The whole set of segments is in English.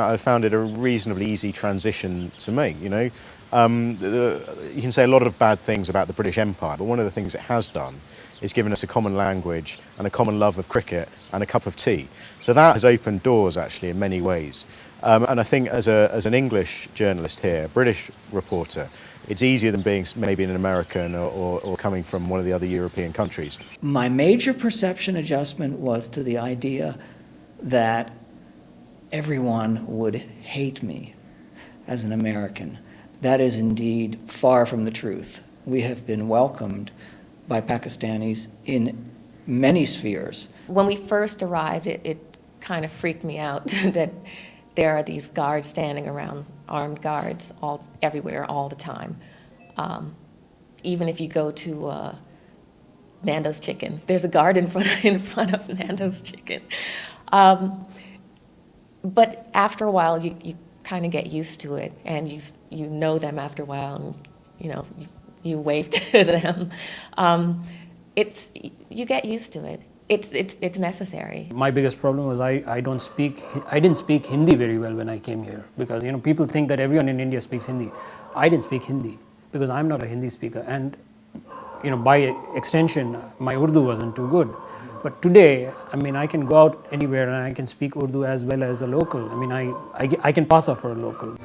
I found it a reasonably easy transition to make, you know. You can say a lot of bad things about the British Empire, but one of the things it has done is given us a common language and a common love of cricket and a cup of tea. So that has opened doors, actually, in many ways. And I think as an English journalist here, a British reporter, it's easier than being maybe an American or coming from one of the other European countries. My major perception adjustment was to the idea that everyone would hate me as an American. That is indeed far from the truth. We have been welcomed by Pakistanis in many spheres. When we first arrived, it kind of freaked me out that there are these guards standing around, armed guards, everywhere, all the time. Even if you go to Nando's Chicken, there's a guard in front of Nando's Chicken. But after a while, you kind of get used to it, and you know them after a while, and you wave to them. You get used to it. It's necessary. My biggest problem was I didn't speak Hindi very well when I came here, because people think that everyone in India speaks Hindi. I didn't speak Hindi because I'm not a Hindi speaker, and by extension my Urdu wasn't too good. But today, I can go out anywhere and I can speak Urdu as well as a local. I can pass off for a local.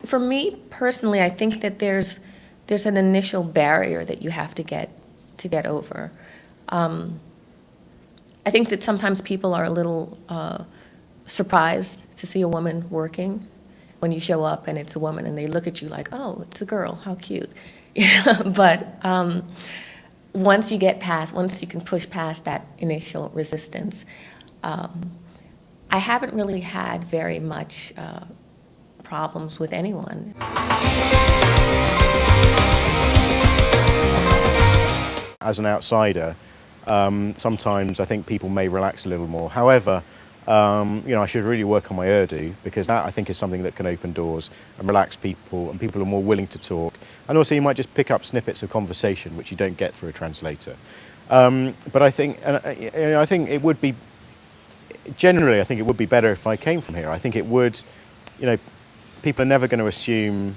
For me personally, I think that there's an initial barrier that you have to get over. I think that sometimes people are a little surprised to see a woman working when you show up and it's a woman and they look at you like, oh, it's a girl, how cute. But once you can push past that initial resistance, I haven't really had very much problems with anyone. As an outsider, sometimes I think people may relax a little more. However, I should really work on my Urdu, because that, I think, is something that can open doors and relax people, and people are more willing to talk. And also you might just pick up snippets of conversation which you don't get through a translator. But I think it would be, generally I think it would be better if I came from here. I think it would, people are never going to assume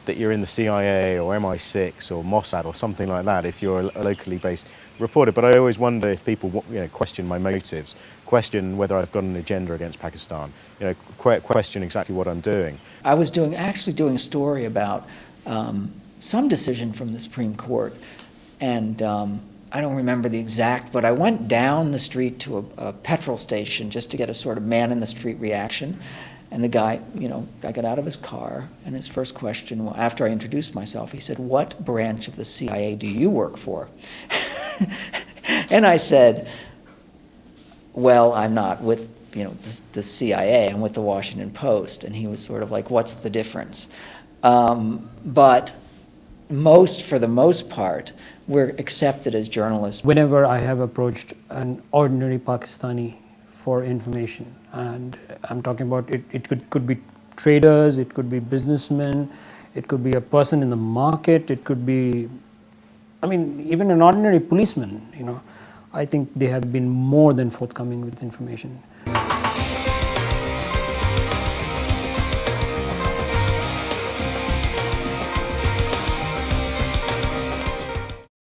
that you're in the CIA or MI6 or Mossad or something like that if you're a locally based reporter. But I always wonder if people question my motives, question whether I've got an agenda against Pakistan, question exactly what I'm doing. I was actually doing a story about some decision from the Supreme Court, and I don't remember the exact, but I went down the street to a petrol station just to get a sort of man-in-the-street reaction. And the guy, got out of his car, and his first question, after I introduced myself, he said, "What branch of the CIA do you work for?" And I said, "Well, I'm not with, the CIA. I'm with the Washington Post." And he was sort of like, "What's the difference?" But for the most part, we're accepted as journalists. Whenever I have approached an ordinary Pakistani for information, and I'm talking about it could be traders, it could be businessmen, it could be a person in the market, it could be, even an ordinary policeman, I think they have been more than forthcoming with information.